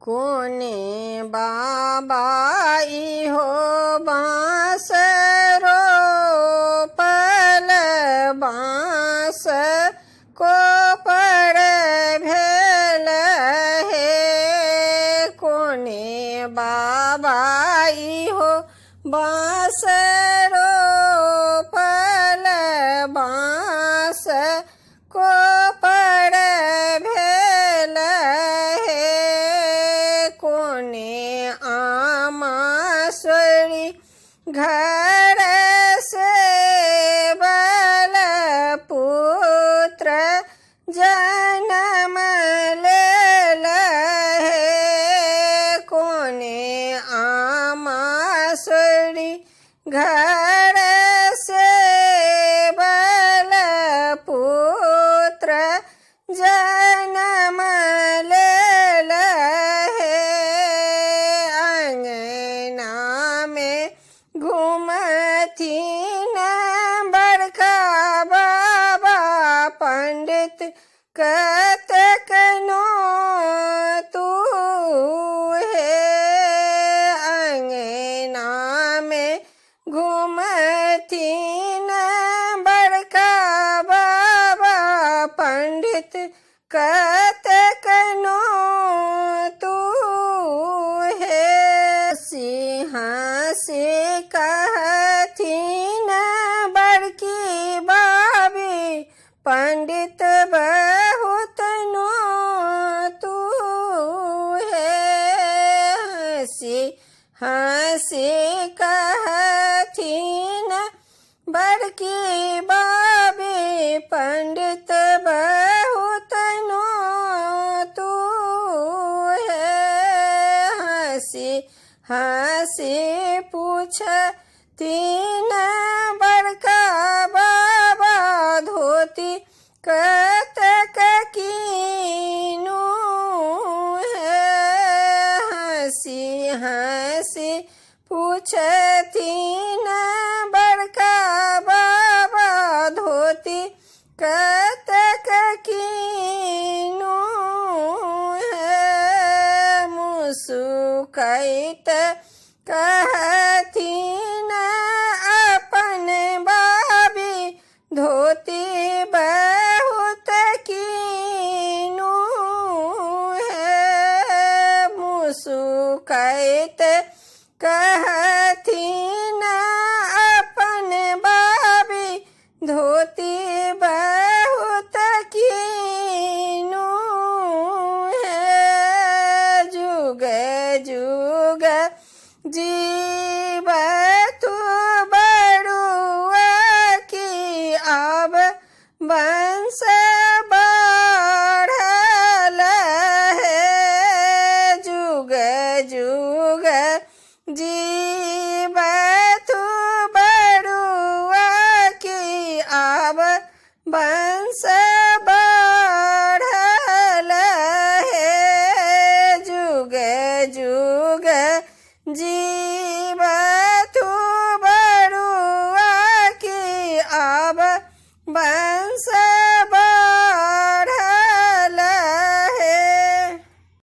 कोने बाबाई हो बाँस रोपल बाँस को पर भेल हे। कोने बाबाई हो बाँस रोपल बाँस को पर भेल हे। कोने आमासुरी घर से बल पुत्र जन्म लेल हे। कोने आमासुरी घर से बल पुत्र जन्म लेल हे। अंगना में घूमथिन बड़का बाबा पंडित कतक नो तू हे। अंगना में घूमथिन बड़का बाबा पंडित कतक नो तू हे। सिंह से कहथिन बड़की बाबी पंडित बहुत नो तू हे। हंसी कहथिन बड़की बाबी पंडित बहुत नो तू है। हंसी पूछथिन बड़का बाबा धोती कतक कीनू है। हंसी पूछथिन बड़का बाबा धोती कतक कीनू है। मुसुकैत कहथिन अपन बाबी धोती बहुत कीनू है। मुसुकैत कहथिन अपन बाबी धोती बहुत कीनू है। जुग जुग जीव तू बड़ुआ की अब वंश बढ़ल है। जुग जुग जीव तू बड़ुआ की अब वंश बढ़ल है। जुग जुग जीव तू बड़ुआ की अब वंश